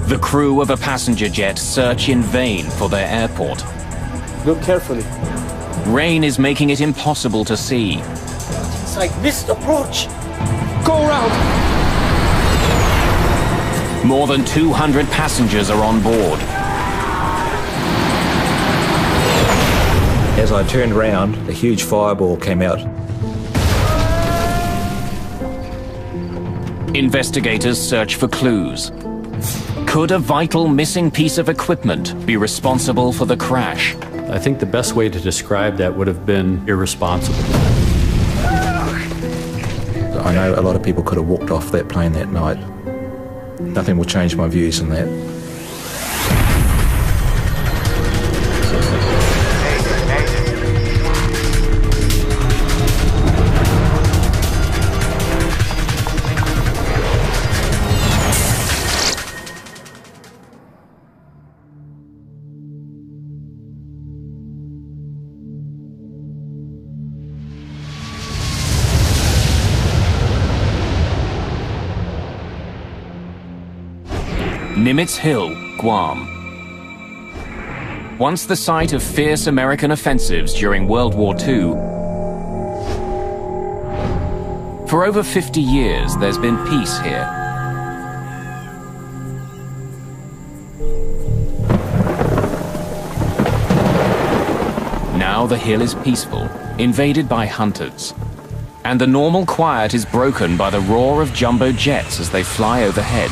The crew of a passenger jet search in vain for their airport. Look carefully. Rain is making it impossible to see. It's like missed approach. Go around. More than 200 passengers are on board. As I turned round, a huge fireball came out. Investigators search for clues. Could a vital missing piece of equipment be responsible for the crash? I think the best way to describe that would have been irresponsible. I know a lot of people could have walked off that plane that night. Nothing will change my views on that. Nimitz Hill, Guam. Once the site of fierce American offensives during World War II, for over 50 years there's been peace here. Now the hill is peaceful, invaded by hunters. And the normal quiet is broken by the roar of jumbo jets as they fly overhead.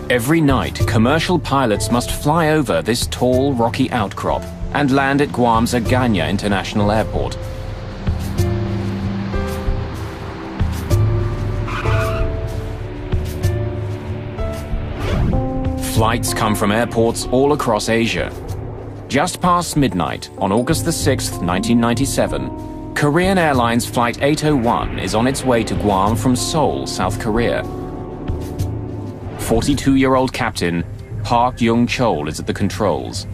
Every night, commercial pilots must fly over this tall, rocky outcrop and land at Guam's Agana International Airport. Flights come from airports all across Asia. Just past midnight, on August the 6th, 1997, Korean Airlines Flight 801 is on its way to Guam from Seoul, South Korea. 42-year-old captain Park Young-chol is at the controls.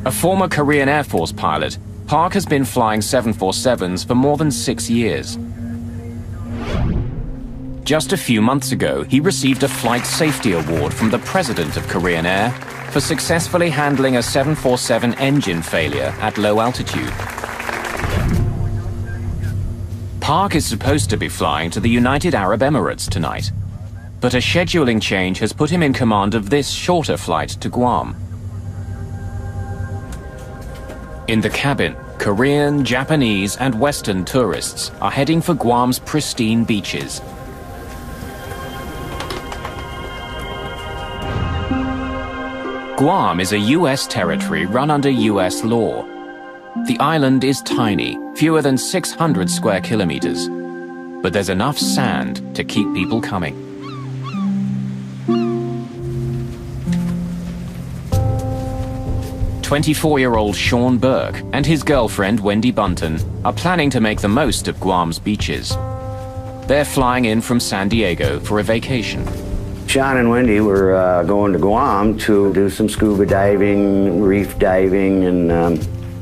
A former Korean Air Force pilot, Park has been flying 747s for more than 6 years. Just a few months ago, he received a Flight Safety Award from the President of Korean Air for successfully handling a 747 engine failure at low altitude. Park is supposed to be flying to the United Arab Emirates tonight, but a scheduling change has put him in command of this shorter flight to Guam. In the cabin, Korean, Japanese, and Western tourists are heading for Guam's pristine beaches. Guam is a U.S. territory run under U.S. law. The island is tiny, fewer than 600 square kilometers, but there's enough sand to keep people coming. "24-year-old Sean Burke and his girlfriend Wendy Bunton are planning to make the most of Guam's beaches. They're flying in from San Diego for a vacation. Sean and Wendy were going to Guam to do some scuba diving, reef diving, and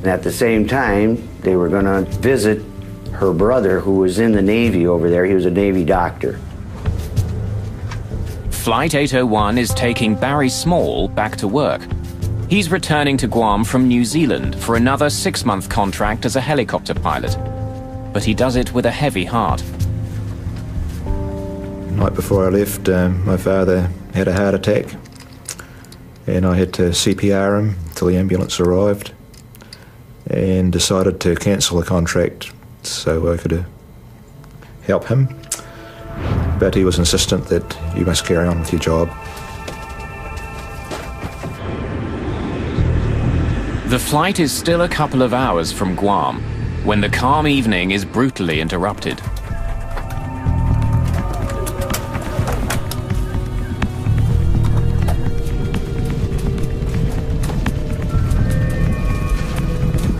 at the same time, they were going to visit her brother, who was in the Navy over there. He was a Navy doctor. Flight 801 is taking Barry Small back to work. He's returning to Guam from New Zealand for another 6-month contract as a helicopter pilot. But he does it with a heavy heart. The night before I left, my father had a heart attack, and I had to CPR him till the ambulance arrived, and decided to cancel the contract so I could help him. But he was insistent that you must carry on with your job. The flight is still a couple of hours from Guam when the calm evening is brutally interrupted.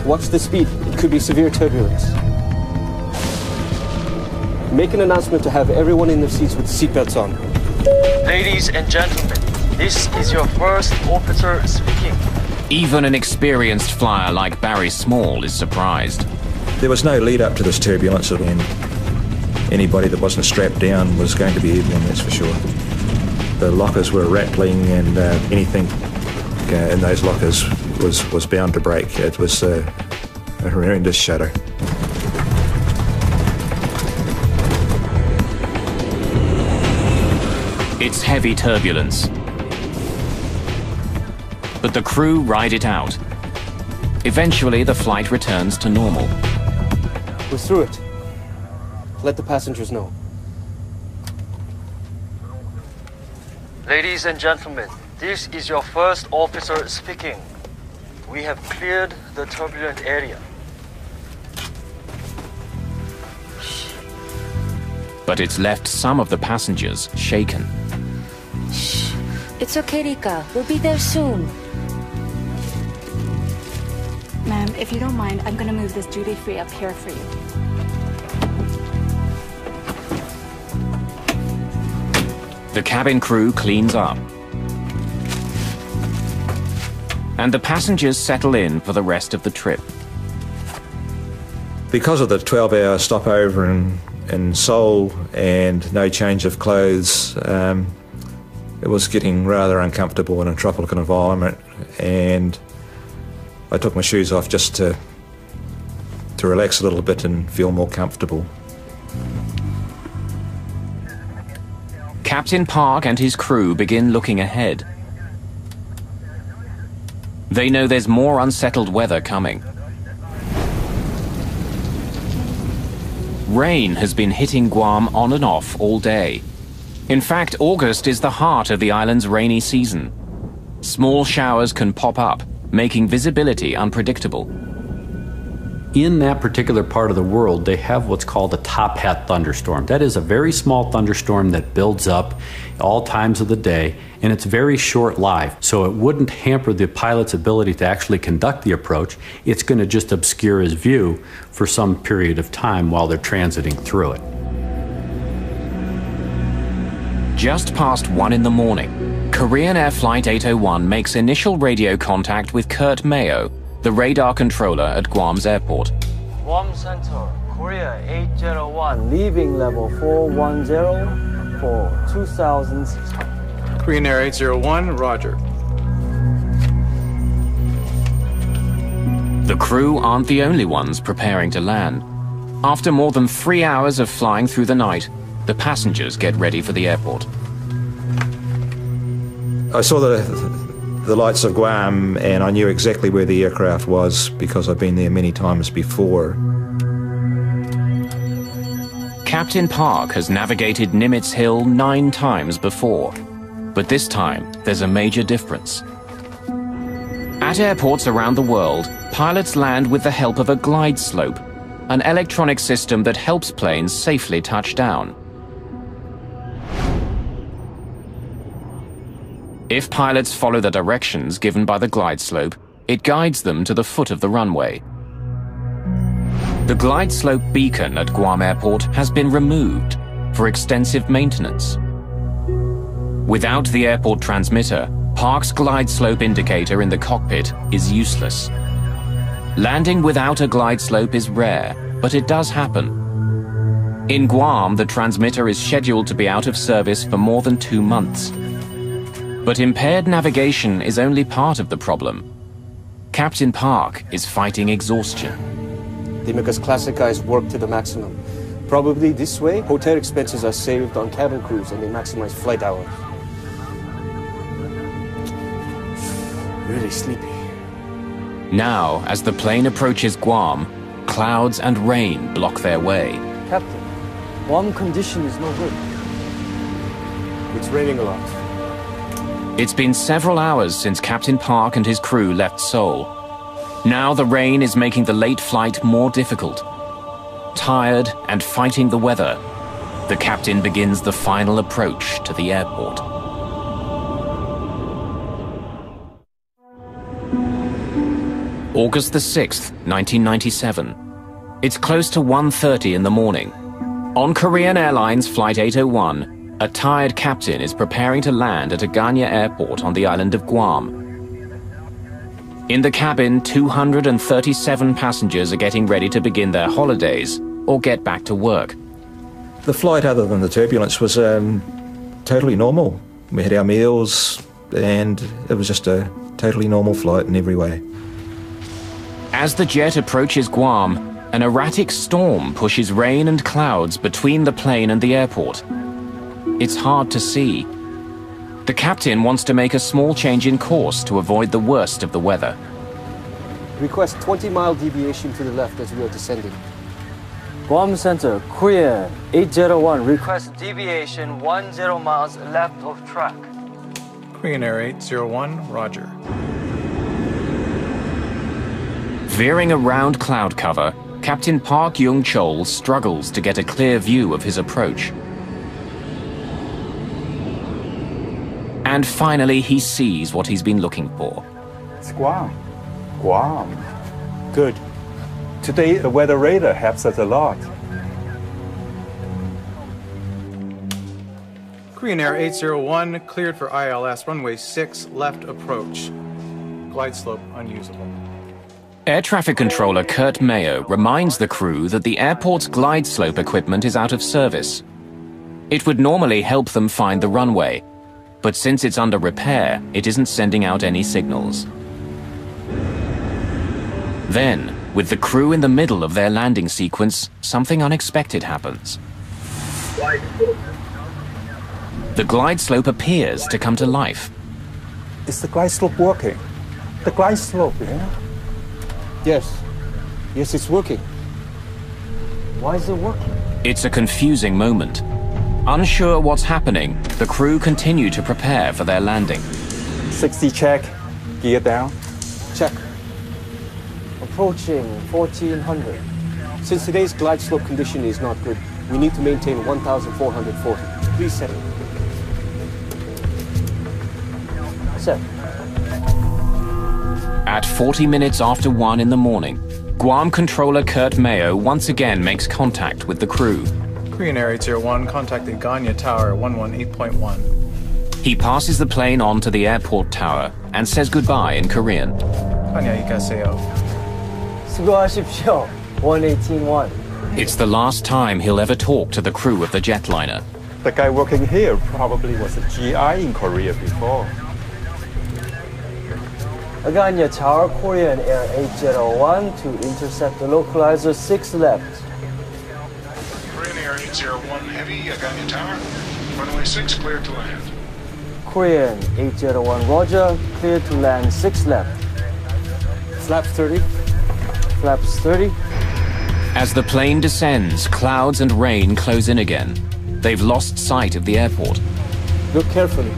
Watch the speed. It could be severe turbulence. Make an announcement to have everyone in their seats with seatbelts on. Ladies and gentlemen, this is your first officer speaking. Even an experienced flyer like Barry Small is surprised. There was no lead up to this turbulence, and anybody that wasn't strapped down was going to be airborne, that's for sure. The lockers were rattling, and anything in those lockers was bound to break. It was a horrendous shudder. It's heavy turbulence, but the crew ride it out. Eventually, the flight returns to normal. We're through it. Let the passengers know. Ladies and gentlemen, this is your first officer speaking. We have cleared the turbulent area. But it's left some of the passengers shaken. Shh. It's okay, Rika. We'll be there soon. Ma'am, if you don't mind, I'm gonna move this duty-free up here for you. The cabin crew cleans up. And the passengers settle in for the rest of the trip. Because of the 12-hour stopover in Seoul and no change of clothes, it was getting rather uncomfortable in a tropical environment, and I took my shoes off just to relax a little bit and feel more comfortable. Captain Park and his crew begin looking ahead. They know there's more unsettled weather coming. Rain has been hitting Guam on and off all day. In fact, August is the heart of the island's rainy season. Small showers can pop up, making visibility unpredictable. In that particular part of the world, they have what's called a top hat thunderstorm. That is a very small thunderstorm that builds up all times of the day, and it's very short-lived, so it wouldn't hamper the pilot's ability to actually conduct the approach. It's going to just obscure his view for some period of time while they're transiting through it. Just past 1 in the morning, Korean Air Flight 801 makes initial radio contact with Kurt Mayo, the radar controller at Guam's airport. Guam Center, Korea 801, leaving level 410 for 2,600. Korean Air 801, roger. The crew aren't the only ones preparing to land. After more than 3 hours of flying through the night, the passengers get ready for the airport. I saw the lights of Guam, and I knew exactly where the aircraft was because I've been there many times before. Captain Park has navigated Nimitz Hill 9 times before, but this time there's a major difference. At airports around the world, pilots land with the help of a glide slope, an electronic system that helps planes safely touch down. If pilots follow the directions given by the glide slope, it guides them to the foot of the runway. The glide slope beacon at Guam Airport has been removed for extensive maintenance. Without the airport transmitter, Park's glide slope indicator in the cockpit is useless. Landing without a glide slope is rare, but it does happen. In Guam, the transmitter is scheduled to be out of service for more than 2 months. But impaired navigation is only part of the problem. Captain Park is fighting exhaustion. They make us classic guys work to the maximum. Probably this way, hotel expenses are saved on cabin crews and they maximize flight hours. Really sleepy. Now, as the plane approaches Guam, clouds and rain block their way. Captain, Guam condition is no good. It's raining a lot. It's been several hours since Captain Park and his crew left Seoul. Now the rain is making the late flight more difficult. Tired and fighting the weather, the captain begins the final approach to the airport. August the 6th, 1997. It's close to 1:30 in the morning. On Korean Airlines Flight 801, a tired captain is preparing to land at Agana Airport on the island of Guam. In the cabin, 237 passengers are getting ready to begin their holidays or get back to work. The flight, other than the turbulence, was totally normal. We had our meals, and it was just a totally normal flight in every way. As the jet approaches Guam, an erratic storm pushes rain and clouds between the plane and the airport. It's hard to see. The captain wants to make a small change in course to avoid the worst of the weather. Request 20-mile deviation to the left as we are descending. Guam Center, Korean 801, request deviation 10 miles left of track. Korean Air 801, Roger. Veering around cloud cover, Captain Park Young-chol struggles to get a clear view of his approach. And finally, he sees what he's been looking for. It's Guam. Guam. Good. Today, the weather radar helps us a lot. Korean Air 801, cleared for ILS runway 6, left approach. Glide slope unusable. Air traffic controller Kurt Mayo reminds the crew that the airport's glide slope equipment is out of service. It would normally help them find the runway, but since it's under repair, it isn't sending out any signals. Then, with the crew in the middle of their landing sequence, something unexpected happens. The glide slope appears to come to life. Is the glide slope working? The glide slope, yeah? Yes. Yes, it's working. Why is it working? It's a confusing moment. Unsure what's happening, the crew continue to prepare for their landing. 60 check, gear down. Check. Approaching 1400. Since today's glide slope condition is not good, we need to maintain 1,440. Please set it. Set. At 40 minutes after 1 in the morning, Guam controller Kurt Mayo once again makes contact with the crew. Korean Air 801, contacting Ganya Tower 118.1. He passes the plane on to the airport tower and says goodbye in Korean. Ganya Ikaseo. 수고하십시오. 118.1. It's the last time he'll ever talk to the crew of the jetliner. The guy working here probably was a GI in Korea before. Aganya Tower, Korean Air 801 to intercept the localizer 6 left. Korean Air 801 Heavy, Aganya Tower. Runway 6 cleared to land. Korean 801 Roger, clear to land 6 left. Flaps 30. Flaps 30. As the plane descends, clouds and rain close in again. They've lost sight of the airport. Look carefully.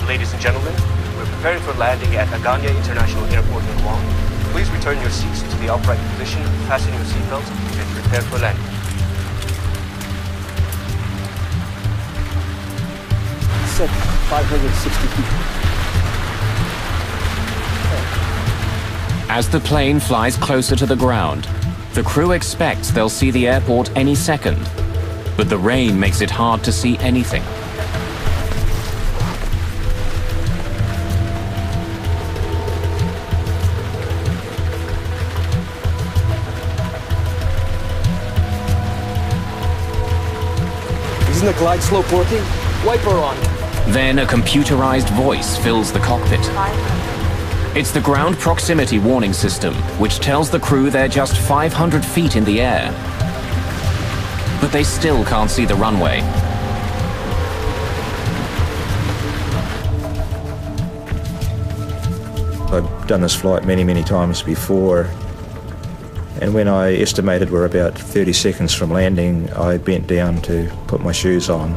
Ladies and gentlemen, we're preparing for landing at Aganya International Airport in Guam. Please return your seats to the upright position, fasten your seatbelts, and prepare for landing. Set 560 feet. As the plane flies closer to the ground, the crew expects they'll see the airport any second. But the rain makes it hard to see anything. Isn't the glide slope working? Wiper on. Then a computerized voice fills the cockpit. It's the ground proximity warning system, which tells the crew they're just 500 feet in the air. But they still can't see the runway. I'd done this flight many, many times before, and when I estimated we're about 30 seconds from landing, I bent down to put my shoes on.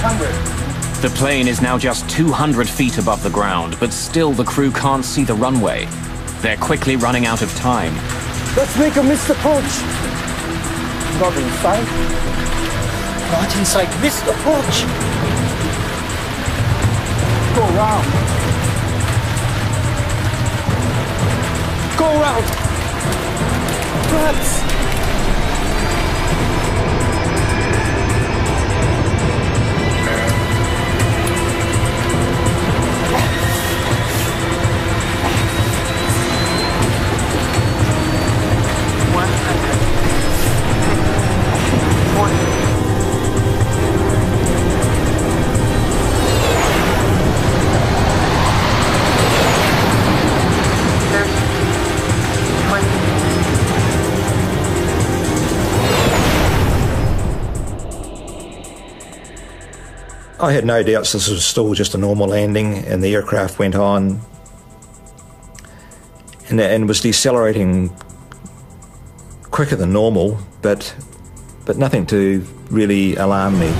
200. The plane is now just 200 feet above the ground, but still the crew can't see the runway. They're quickly running out of time. Let's make a missed approach. Not in sight. Not in sight. Missed approach. Go round. Go round. Perhaps. I had no doubts this was still just a normal landing, and the aircraft went on and was decelerating quicker than normal, but nothing to really alarm me.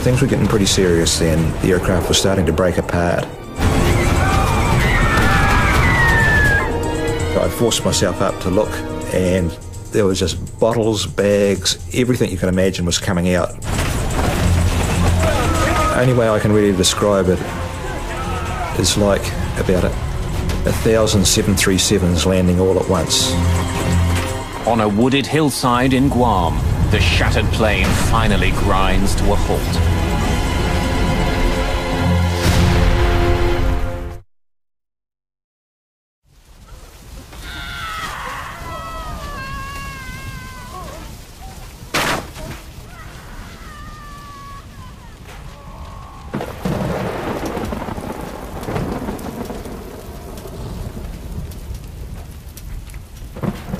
Things were getting pretty serious then. The aircraft was starting to break apart. I forced myself up to look, and there was just bottles, bags, everything you can imagine was coming out. Only way I can really describe it is like about 1,000 737s landing all at once. On a wooded hillside in Guam, the shattered plane finally grinds to a halt.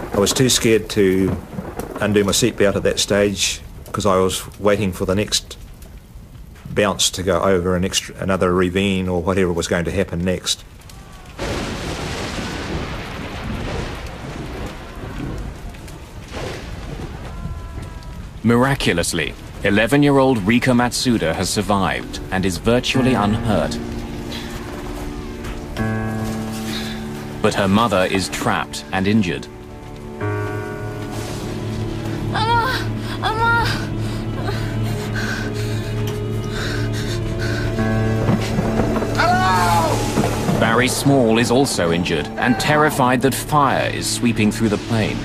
I was too scared to undo my seatbelt at that stage because I was waiting for the next bounce to go over another ravine or whatever was going to happen next. Miraculously, 11-year-old Rika Matsuda has survived and is virtually unhurt. But her mother is trapped and injured. Barry Small is also injured and terrified that fire is sweeping through the plane.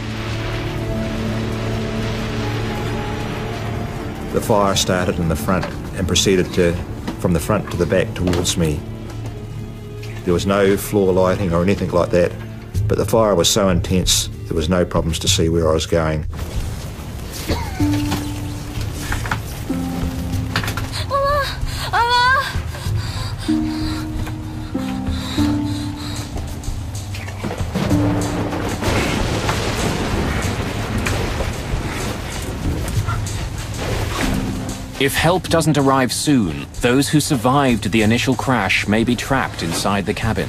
The fire started in the front and proceeded from the front to the back towards me. There was no floor lighting or anything like that, but the fire was so intense there was no problems to see where I was going. If help doesn't arrive soon, those who survived the initial crash may be trapped inside the cabin.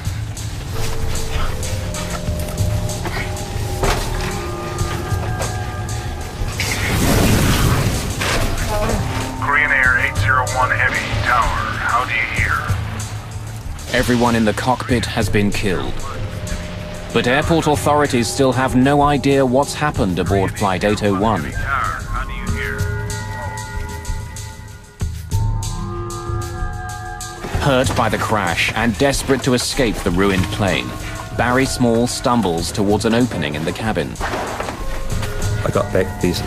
Korean Air 801 Heavy, Tower, how do you hear? Everyone in the cockpit has been killed. But airport authorities still have no idea what's happened aboard Flight 801. Hurt by the crash and desperate to escape the ruined plane, Barry Small stumbles towards an opening in the cabin. I got back these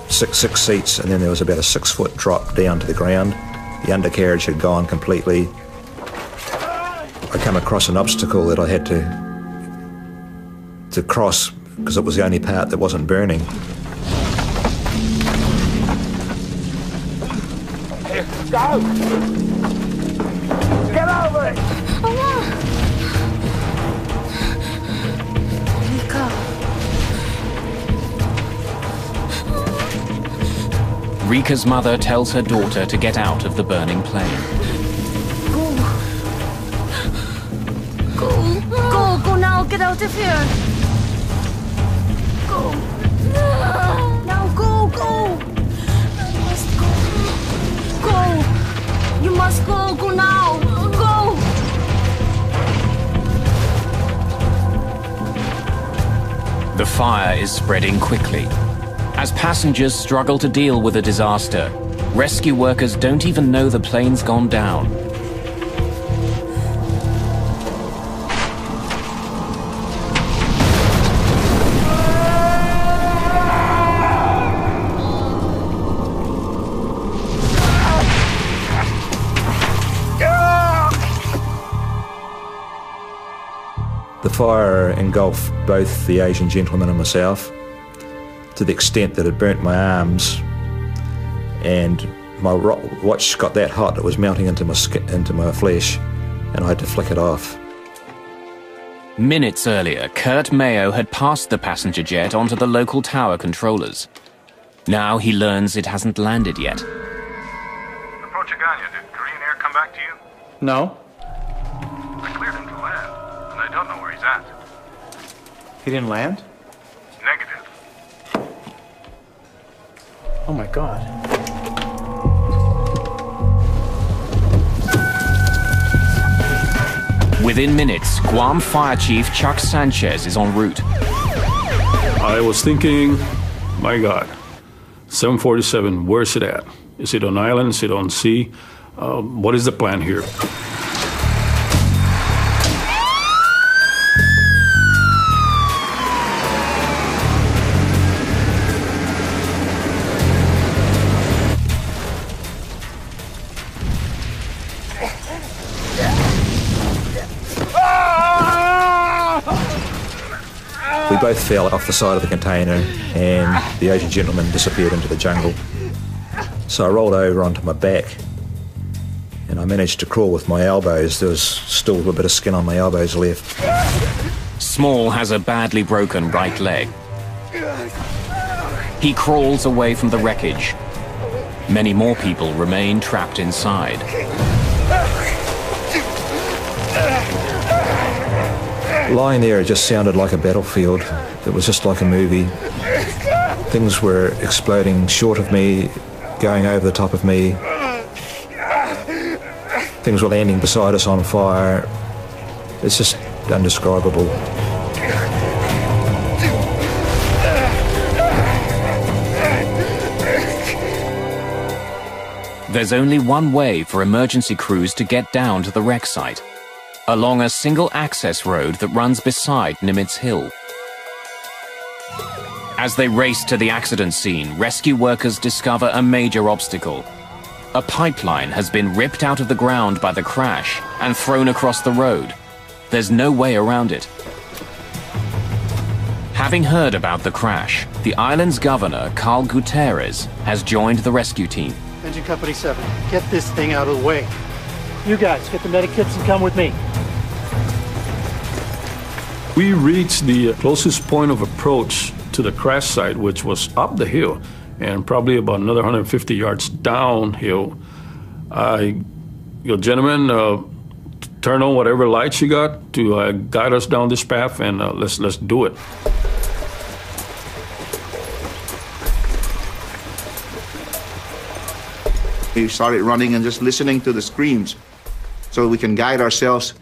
six seats, and then there was about a 6-foot drop down to the ground. The undercarriage had gone completely. I come across an obstacle that I had to cross because it was the only part that wasn't burning. Here, go! Get over it! Rika's mother tells her daughter to get out of the burning plane. Go now, get out of here. Go. Now go. You must go. Go. You must go now. Go. The fire is spreading quickly. As passengers struggle to deal with the disaster, rescue workers don't even know the plane's gone down. The fire engulfed both the Asian gentleman and myself, to the extent that it burnt my arms, and my watch got that hot it was melting into my flesh. and I had to flick it off. Minutes earlier, Kurt Mayo had passed the passenger jet onto the local tower controllers. Now he learns it hasn't landed yet. Approach Aganya. Did Korean Air come back to you? No. I cleared him to land, and I don't know where he's at. He didn't land? Negative. Oh my God. Within minutes, Guam Fire Chief Chuck Sanchez is en route. I was thinking, my God, 747, where's it at? Is it on island? Is it on sea? What is the plan here? We both fell off the side of the container and the Asian gentleman disappeared into the jungle. So I rolled over onto my back and I managed to crawl with my elbows. There was still a bit of skin on my elbows left. Small has a badly broken right leg. He crawls away from the wreckage. Many more people remain trapped inside. Lying there, it just sounded like a battlefield. It was just like a movie. Things were exploding short of me, going over the top of me. Things were landing beside us on fire. It's just indescribable. There's only one way for emergency crews to get down to the wreck site, along a single access road that runs beside Nimitz Hill. As they race to the accident scene, rescue workers discover a major obstacle. A pipeline has been ripped out of the ground by the crash and thrown across the road. There's no way around it. Having heard about the crash, the island's governor, Carl Gutierrez, has joined the rescue team. Engine Company 7, get this thing out of the way. You guys, get the medic kits and come with me. We reached the closest point of approach to the crash site, which was up the hill and probably about another 150 yards downhill. Gentlemen, turn on whatever lights you got to guide us down this path, and let's do it. We started running and just listening to the screams so we can guide ourselves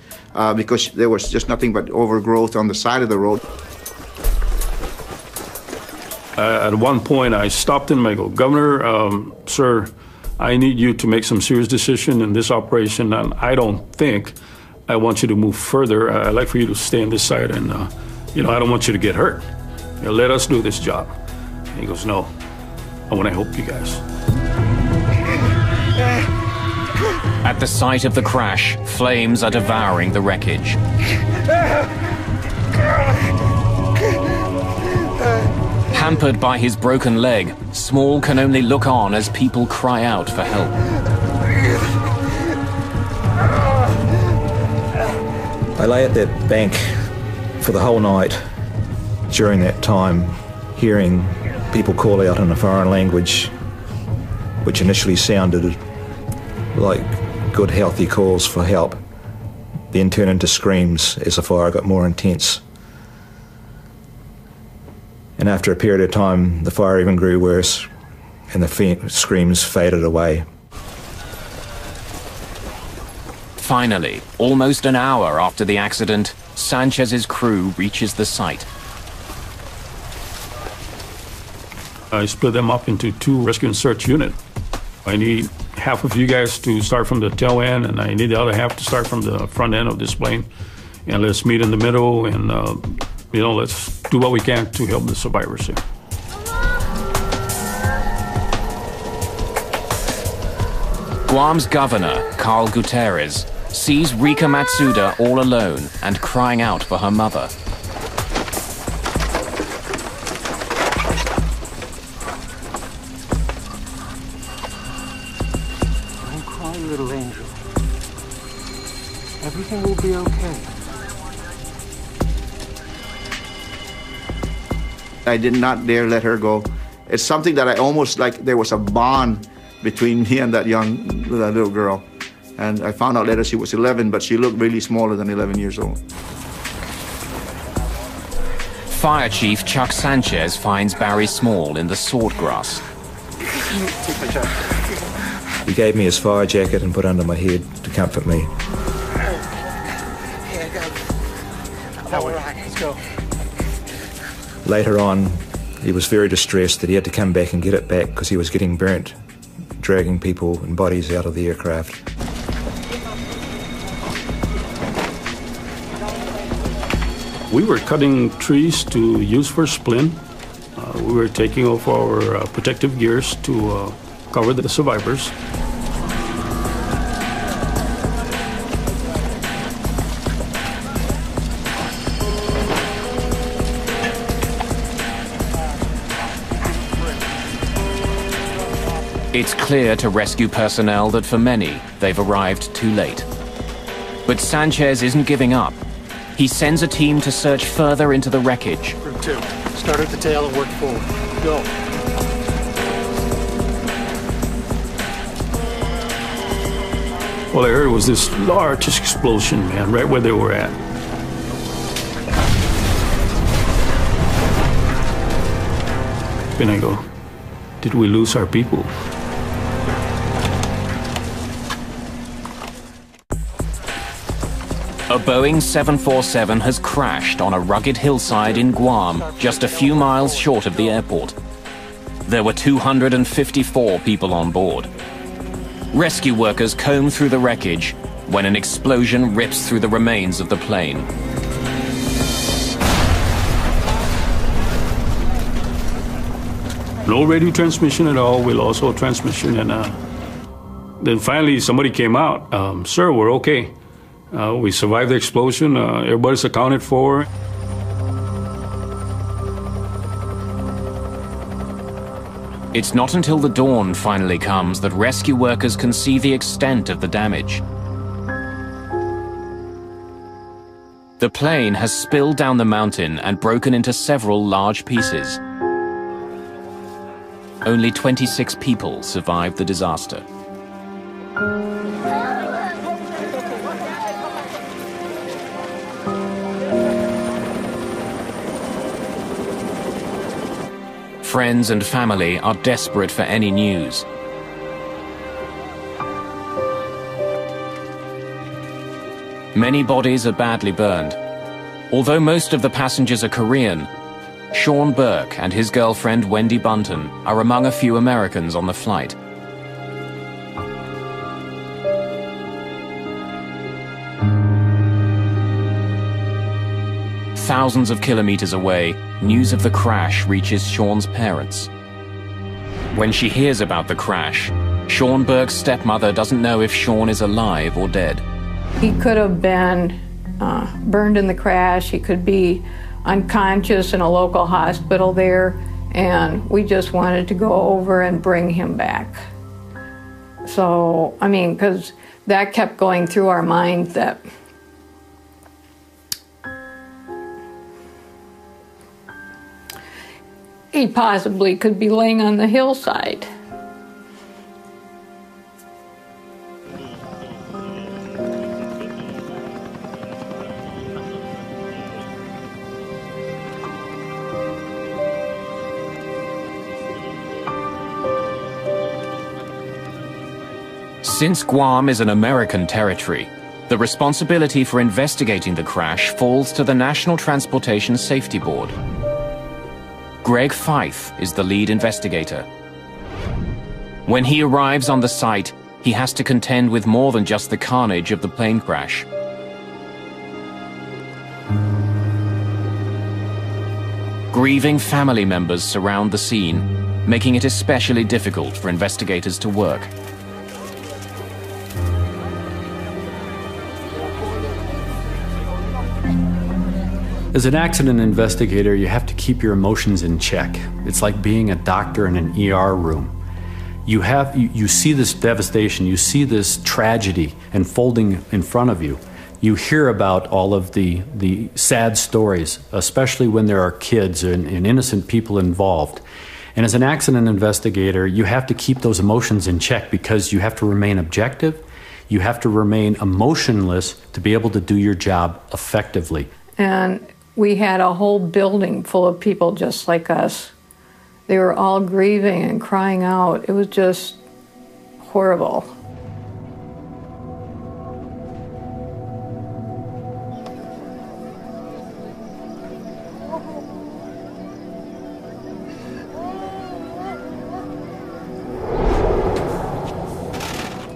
because there was just nothing but overgrowth on the side of the road. At one point, I stopped him and I go, Governor, sir, I need you to make some serious decision in this operation, and I don't think I want you to move further. I'd like for you to stay on this side, and I don't want you to get hurt. Let us do this job. And he goes, no, I want to help you guys. At the site of the crash, flames are devouring the wreckage. Hampered by his broken leg, Small can only look on as people cry out for help. I lay at that bank for the whole night during that time, hearing people call out in a foreign language, which initially sounded like good, healthy calls for help, then turned into screams as the fire got more intense. And after a period of time, the fire even grew worse, and the screams faded away. Finally, almost an hour after the accident, Sanchez's crew reaches the site. I split them up into 2 rescue and search units. I need half of you guys to start from the tail end, and I need the other half to start from the front end of this plane. And let's meet in the middle, and let's do what we can to help the survivors here. Guam's governor, Carl Gutierrez, sees Rika Matsuda all alone and crying out for her mother. Everything will be okay. I did not dare let her go. It's something that I almost like there was a bond between me and that little girl. And I found out later she was 11, but she looked really smaller than 11 years old. Fire Chief Chuck Sanchez finds Barry Small in the swordgrass. Take my jacket. He gave me his fire jacket and put under my head to comfort me. Here, go. That way. Let's go. Later on, he was very distressed that he had to come back and get it back because he was getting burnt, dragging people and bodies out of the aircraft. We were cutting trees to use for splint. We were taking off our protective gears to cover the survivors. It's clear to rescue personnel that for many, they've arrived too late. But Sanchez isn't giving up. He sends a team to search further into the wreckage. Group 2, start at the tail and work forward. Go. All I heard was this large explosion, man, right where they were at. Then I go, did we lose our people? A Boeing 747 has crashed on a rugged hillside in Guam, just a few miles short of the airport. There were 254 people on board. Rescue workers comb through the wreckage when an explosion rips through the remains of the plane. No radio transmission at all. We lost all transmission, and then finally somebody came out. Sir, we're okay. We survived the explosion. Everybody's accounted for. It's not until the dawn finally comes that rescue workers can see the extent of the damage. The plane has spilled down the mountain and broken into several large pieces. Only 26 people survived the disaster. Friends and family are desperate for any news. Many bodies are badly burned. Although most of the passengers are Korean, Sean Burke and his girlfriend Wendy Bunton are among a few Americans on the flight. Thousands of kilometers away, news of the crash reaches Sean's parents. When she hears about the crash, Sean Burke's stepmother doesn't know if Sean is alive or dead. He could have been burned in the crash. He could be unconscious in a local hospital there, and we just wanted to go over and bring him back. So, I mean, because that kept going through our mind that he possibly could be laying on the hillside. Since Guam is an American territory, the responsibility for investigating the crash falls to the National Transportation Safety Board. Greg Fife is the lead investigator. When he arrives on the site, he has to contend with more than just the carnage of the plane crash. Grieving family members surround the scene, making it especially difficult for investigators to work. As an accident investigator, you have to keep your emotions in check. It's like being a doctor in an ER room. You see this devastation, you see this tragedy unfolding in front of you. you hear about all of the sad stories, especially when there are kids and innocent people involved. And as an accident investigator, you have to keep those emotions in check because you have to remain objective, you have to remain emotionless to be able to do your job effectively. And we had a whole building full of people just like us. They were all grieving and crying out. It was just horrible.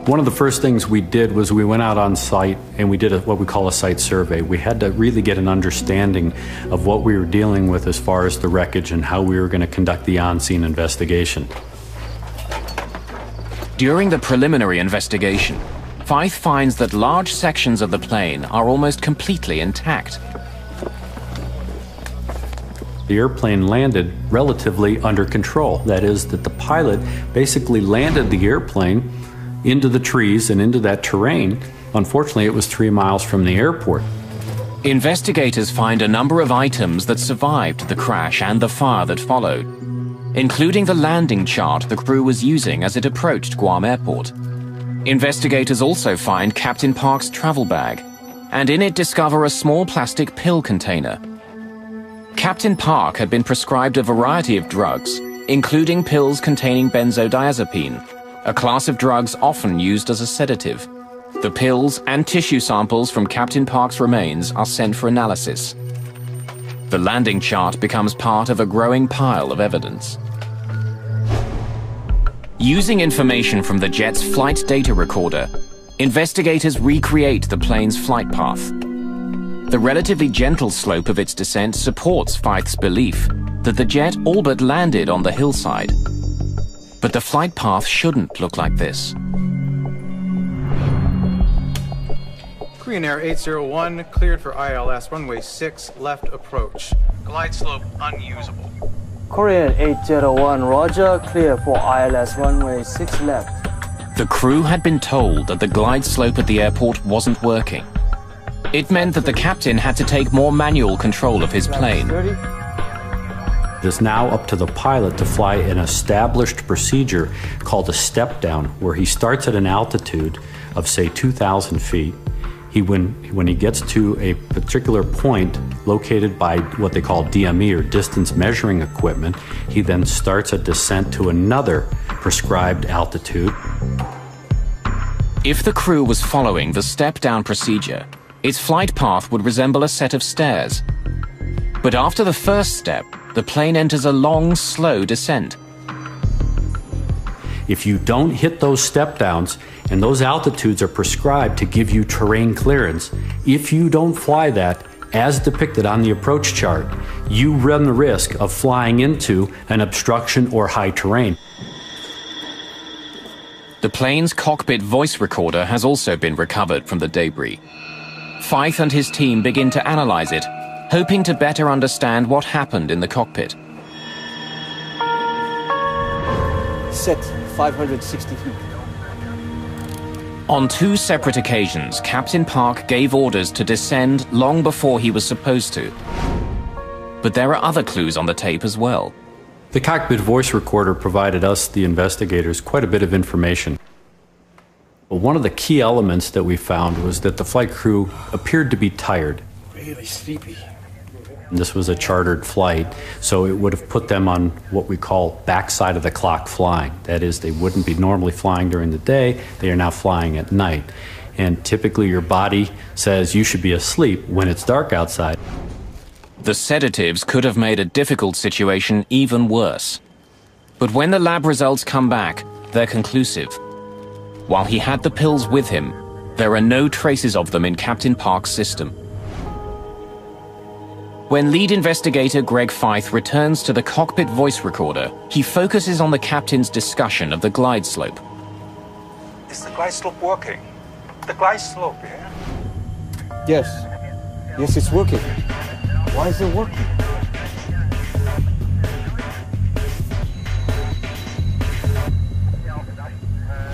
One of the first things we did was we went out on site and we did what we call a site survey. We had to really get an understanding of what we were dealing with as far as the wreckage and how we were going to conduct the on-scene investigation. During the preliminary investigation, Fythe finds that large sections of the plane are almost completely intact. The airplane landed relatively under control. That is, that the pilot basically landed the airplane into the trees and into that terrain. Unfortunately, it was 3 miles from the airport. Investigators find a number of items that survived the crash and the fire that followed, including the landing chart the crew was using as it approached Guam Airport. Investigators also find Captain Park's travel bag, and in it discover a small plastic pill container. Captain Park had been prescribed a variety of drugs, including pills containing benzodiazepine, a class of drugs often used as a sedative. The pills and tissue samples from Captain Park's remains are sent for analysis. The landing chart becomes part of a growing pile of evidence. Using information from the jet's flight data recorder, investigators recreate the plane's flight path. The relatively gentle slope of its descent supports Fythe's belief that the jet all but landed on the hillside. But the flight path shouldn't look like this. Korean Air 801 cleared for ILS runway 6 left approach. Glide slope unusable. Korean 801, roger, clear for ILS runway 6 left. The crew had been told that the glide slope at the airport wasn't working. It meant that the captain had to take more manual control of his plane. It is now up to the pilot to fly an established procedure called a step down, where he starts at an altitude of, say, 2,000 feet. When he gets to a particular point located by what they call DME, or distance measuring equipment, he then starts a descent to another prescribed altitude. If the crew was following the step-down procedure, its flight path would resemble a set of stairs. But after the first step, the plane enters a long, slow descent. If you don't hit those step downs, and those altitudes are prescribed to give you terrain clearance, if you don't fly that as depicted on the approach chart, you run the risk of flying into an obstruction or high terrain. The plane's cockpit voice recorder has also been recovered from the debris. Fythe and his team begin to analyze it, hoping to better understand what happened in the cockpit. Set 560 feet. On 2 separate occasions, Captain Park gave orders to descend long before he was supposed to. But there are other clues on the tape as well. The cockpit voice recorder provided us, the investigators, quite a bit of information. But one of the key elements that we found was that the flight crew appeared to be tired. Really sleepy. This was a chartered flight, so it would have put them on what we call backside of the clock flying. That is, they wouldn't be normally flying during the day, they are now flying at night. And typically your body says you should be asleep when it's dark outside. The sedatives could have made a difficult situation even worse. But when the lab results come back, they're conclusive. While he had the pills with him, there are no traces of them in Captain Park's system. When lead investigator Greg Fythe returns to the cockpit voice recorder, he focuses on the captain's discussion of the glide slope. Is the glide slope working? The glide slope, yeah? Yes. Yes, it's working. Why is it working?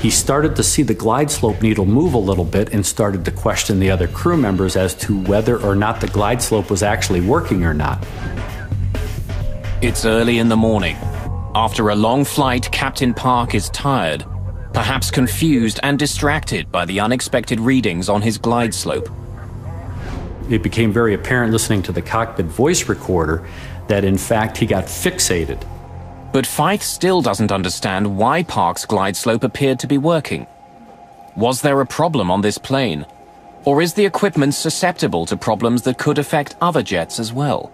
He started to see the glide slope needle move a little bit and started to question the other crew members as to whether or not the glide slope was actually working or not. It's early in the morning. After a long flight, Captain Park is tired, perhaps confused and distracted by the unexpected readings on his glide slope. It became very apparent listening to the cockpit voice recorder that in fact he got fixated. But Fythe still doesn't understand why Park's glide slope appeared to be working. Was there a problem on this plane? Or is the equipment susceptible to problems that could affect other jets as well?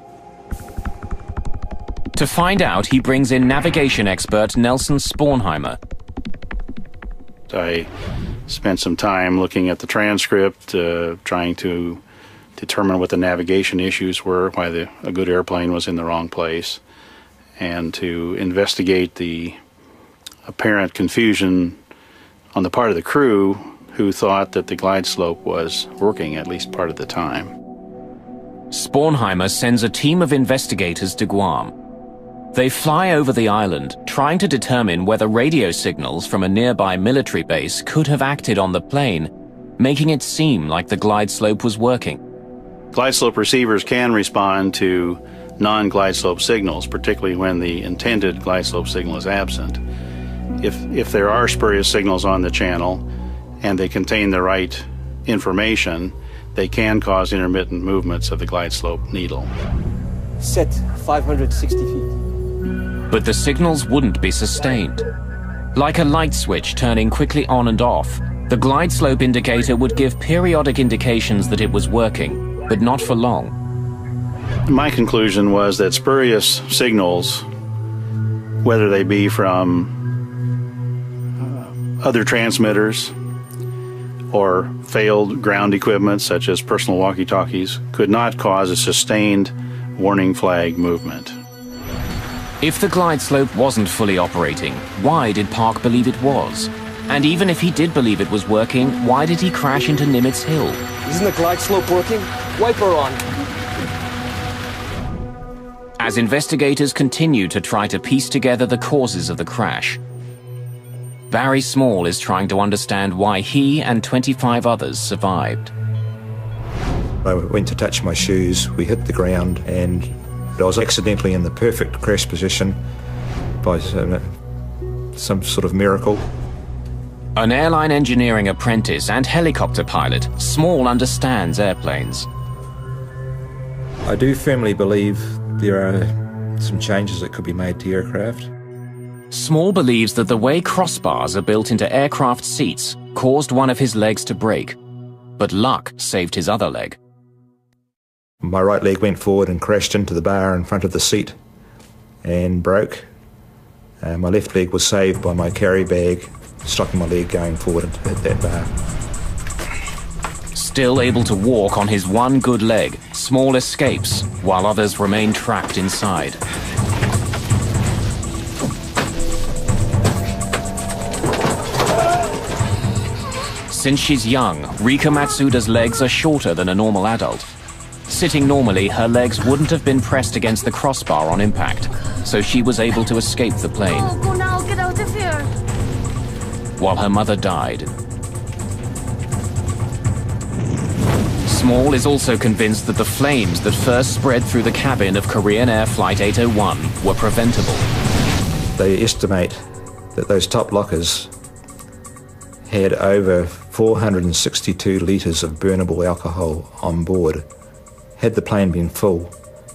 To find out, he brings in navigation expert Nelson Spornheimer. I spent some time looking at the transcript, trying to determine what the navigation issues were, why a good airplane was in the wrong place, and to investigate the apparent confusion on the part of the crew who thought that the glide slope was working at least part of the time. Spornheimer sends a team of investigators to Guam. They fly over the island, trying to determine whether radio signals from a nearby military base could have acted on the plane, making it seem like the glide slope was working. Glide slope receivers can respond to non-glide slope signals, particularly when the intended glide slope signal is absent. If there are spurious signals on the channel and they contain the right information, they can cause intermittent movements of the glide slope needle. Set 560 feet. But the signals wouldn't be sustained. Like a light switch turning quickly on and off, the glide slope indicator would give periodic indications that it was working, but not for long. My conclusion was that spurious signals, whether they be from other transmitters or failed ground equipment such as personal walkie-talkies, could not cause a sustained warning flag movement. If the glide slope wasn't fully operating, why did Park believe it was? And even if he did believe it was working, why did he crash into Nimitz Hill? Isn't the glide slope working? Wiper on. As investigators continue to try to piece together the causes of the crash, Barry Small is trying to understand why he and 25 others survived. I went to touch my shoes, we hit the ground, and I was accidentally in the perfect crash position by some sort of miracle. An airline engineering apprentice and helicopter pilot, Small understands airplanes. I do firmly believe there are some changes that could be made to aircraft. Small believes that the way crossbars are built into aircraft seats caused one of his legs to break, but luck saved his other leg. My right leg went forward and crashed into the bar in front of the seat and broke. My left leg was saved by my carry bag stopping my leg going forward and hit that bar. Still able to walk on his one good leg, Small escapes while others remain trapped inside. Since she's young, Rika Matsuda's legs are shorter than a normal adult. Sitting normally, her legs wouldn't have been pressed against the crossbar on impact, so she was able to escape the plane. Oh, go now, get out of here. While her mother died. Small is also convinced that the flames that first spread through the cabin of Korean Air Flight 801 were preventable. They estimate that those top lockers had over 462 litres of burnable alcohol on board. Had the plane been full,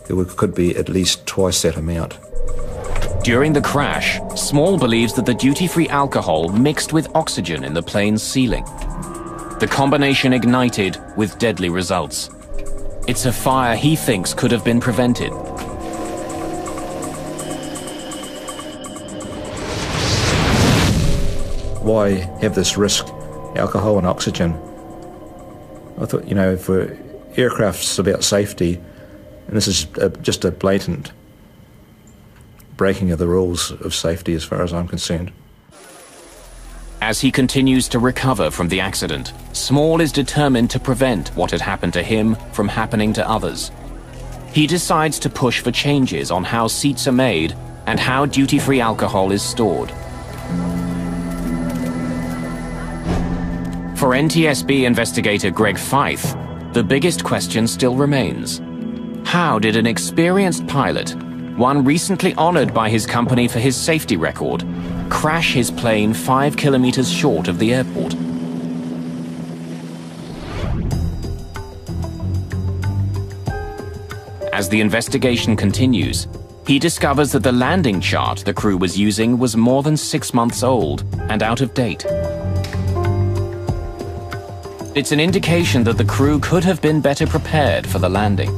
there could be at least twice that amount. During the crash, Small believes that the duty-free alcohol mixed with oxygen in the plane's ceiling. The combination ignited with deadly results. It's a fire he thinks could have been prevented. Why have this risk, alcohol and oxygen? I thought, you know, for aircraft's about safety, and this is just a blatant breaking of the rules of safety as far as I'm concerned. As he continues to recover from the accident, Small is determined to prevent what had happened to him from happening to others. He decides to push for changes on how seats are made and how duty-free alcohol is stored. For NTSB investigator Greg Feith, the biggest question still remains. How did an experienced pilot, one recently honored by his company for his safety record, crash his plane 5 kilometers short of the airport? As the investigation continues, he discovers that the landing chart the crew was using was more than 6 months old and out of date. It's an indication that the crew could have been better prepared for the landing.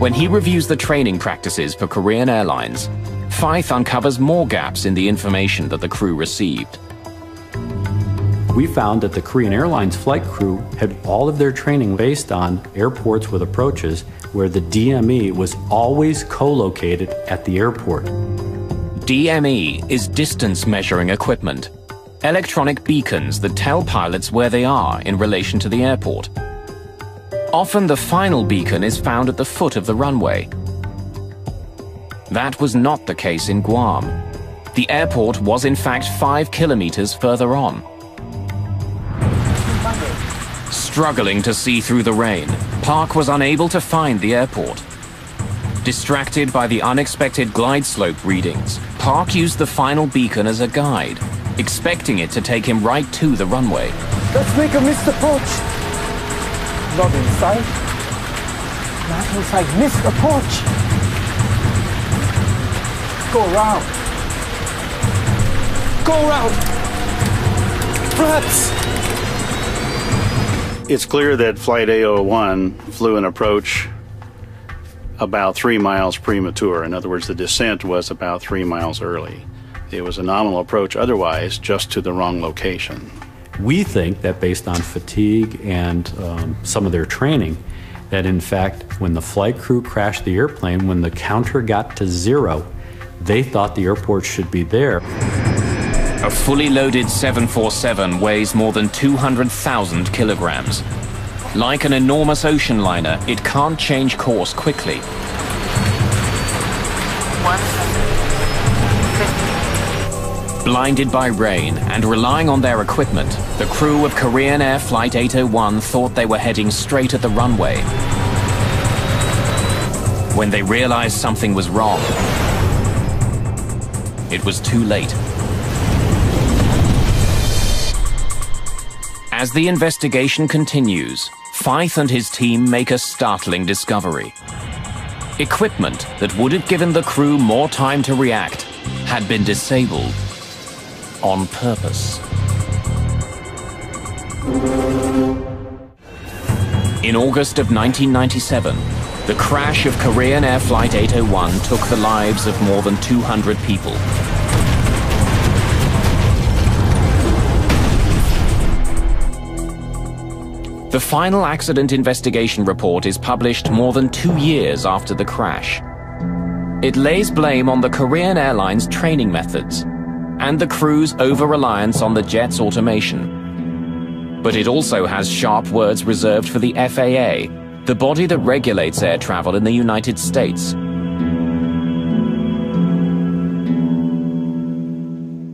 When he reviews the training practices for Korean Airlines, Feith uncovers more gaps in the information that the crew received. We found that the Korean Airlines flight crew had all of their training based on airports with approaches where the DME was always co-located at the airport. DME is distance measuring equipment, electronic beacons that tell pilots where they are in relation to the airport. Often the final beacon is found at the foot of the runway. That was not the case in Guam. The airport was in fact 5 kilometers further on. Struggling to see through the rain, Park was unable to find the airport. Distracted by the unexpected glide slope readings, Park used the final beacon as a guide, expecting it to take him right to the runway. Let's make a missed approach. Not inside. Not inside. Missed approach. Go around. Go around. Perhaps. It's clear that Flight A01 flew an approach about 3 miles premature. In other words, the descent was about 3 miles early. It was a nominal approach otherwise, just to the wrong location. We think that based on fatigue and some of their training, that in fact, when the flight crew crashed the airplane, when the counter got to 0, they thought the airport should be there. A fully loaded 747 weighs more than 200,000 kilograms. Like an enormous ocean liner, it can't change course quickly. Blinded by rain and relying on their equipment, the crew of Korean Air Flight 801 thought they were heading straight at the runway. When they realized something was wrong, it was too late. As the investigation continues, Feith and his team make a startling discovery. Equipment that would have given the crew more time to react had been disabled on purpose. In August of 1997, the crash of Korean Air Flight 801 took the lives of more than 200 people. The final accident investigation report is published more than 2 years after the crash. It lays blame on the Korean Airlines training methods and the crew's over-reliance on the jet's automation. But it also has sharp words reserved for the FAA, the body that regulates air travel in the United States.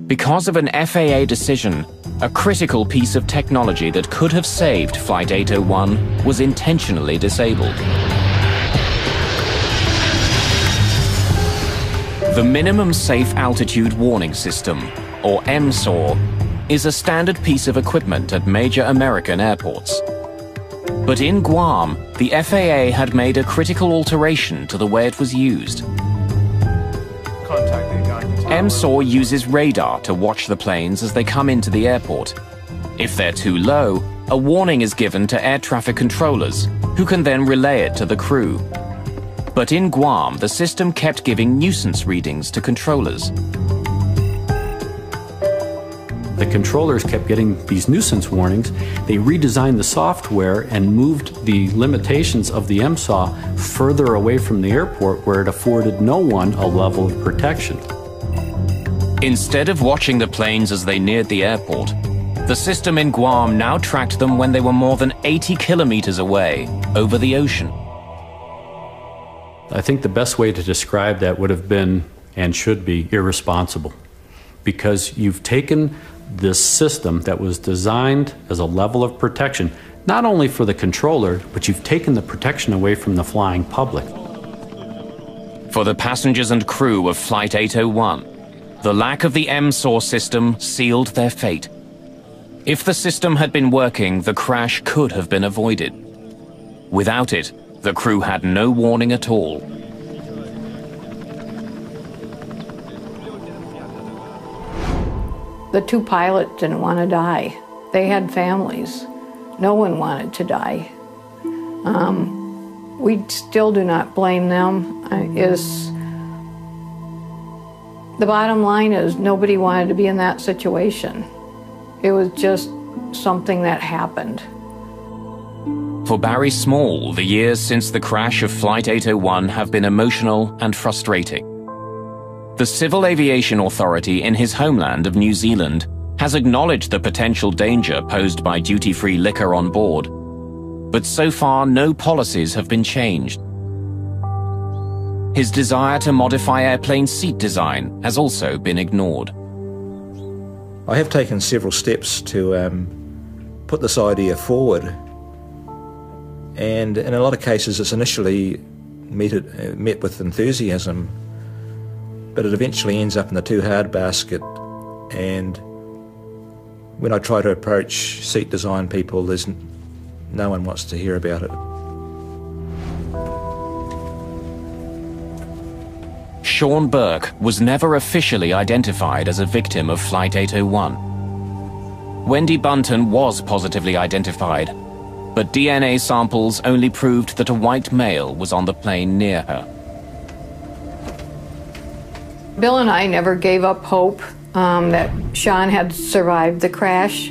Because of an FAA decision, a critical piece of technology that could have saved Flight 801 was intentionally disabled. The Minimum Safe Altitude Warning System, or MSAW, is a standard piece of equipment at major American airports. But in Guam, the FAA had made a critical alteration to the way it was used. MSAW uses radar to watch the planes as they come into the airport. If they're too low, a warning is given to air traffic controllers, who can then relay it to the crew. But in Guam, the system kept giving nuisance readings to controllers. The controllers kept getting these nuisance warnings. They redesigned the software and moved the limitations of the MSAW further away from the airport where it afforded no one a level of protection. Instead of watching the planes as they neared the airport, the system in Guam now tracked them when they were more than 80 kilometers away over the ocean. I think the best way to describe that would have been, and should be, irresponsible. Because you've taken this system that was designed as a level of protection, not only for the controller, but you've taken the protection away from the flying public. For the passengers and crew of Flight 801, the lack of the MSOR system sealed their fate. If the system had been working, the crash could have been avoided. Without it, the crew had no warning at all. The two pilots didn't want to die. They had families. No one wanted to die. We still do not blame them. The bottom line is nobody wanted to be in that situation. It was just something that happened. For Barry Small, the years since the crash of Flight 801 have been emotional and frustrating. The Civil Aviation Authority in his homeland of New Zealand has acknowledged the potential danger posed by duty-free liquor on board, but so far no policies have been changed. His desire to modify airplane seat design has also been ignored. I have taken several steps to put this idea forward, and in a lot of cases it's initially met with enthusiasm, but it eventually ends up in the too hard basket. And when I try to approach seat design people, no one wants to hear about it. Sean Burke was never officially identified as a victim of Flight 801. Wendy Bunton was positively identified, but DNA samples only proved that a white male was on the plane near her. Bill and I never gave up hope that Sean had survived the crash.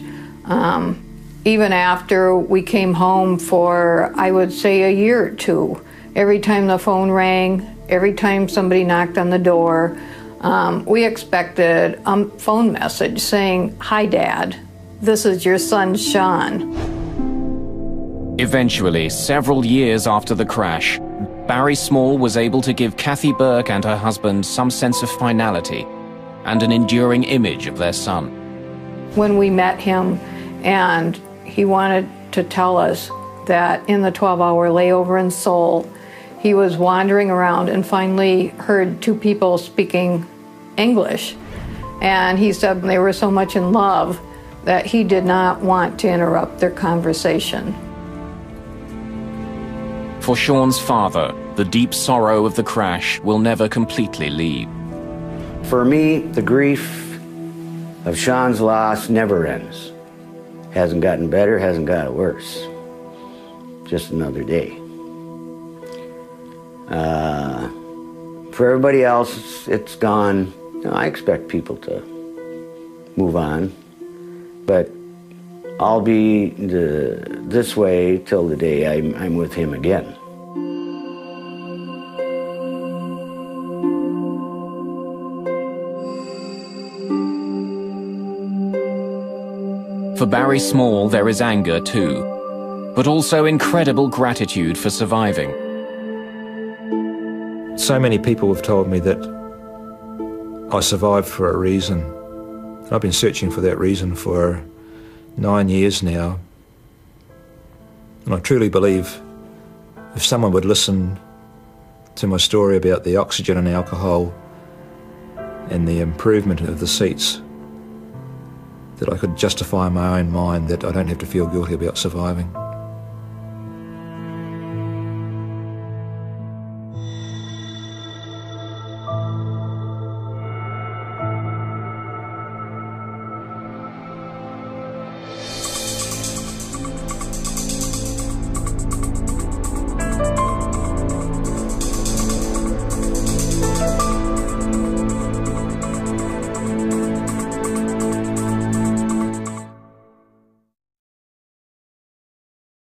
Even after we came home for, I would say, a year or two, every time the phone rang, every time somebody knocked on the door, we expected a phone message saying, "Hi, Dad, this is your son, Sean." Eventually, several years after the crash, Barry Small was able to give Kathy Burke and her husband some sense of finality and an enduring image of their son. When we met him, and he wanted to tell us that in the 12-hour layover in Seoul, he was wandering around and finally heard two people speaking English. And he said they were so much in love that he did not want to interrupt their conversation. For Sean's father, the deep sorrow of the crash will never completely leave. For me, the grief of Sean's loss never ends. Hasn't gotten better, hasn't got worse. Just another day. For everybody else, it's gone. You know, I expect people to move on, but I'll be this way till the day I'm with him again. For Barry Small, there is anger too, but also incredible gratitude for surviving. So many people have told me that I survived for a reason. And I've been searching for that reason for 9 years now. And I truly believe if someone would listen to my story about the oxygen and alcohol and the improvement of the seats, that I could justify in my own mind that I don't have to feel guilty about surviving.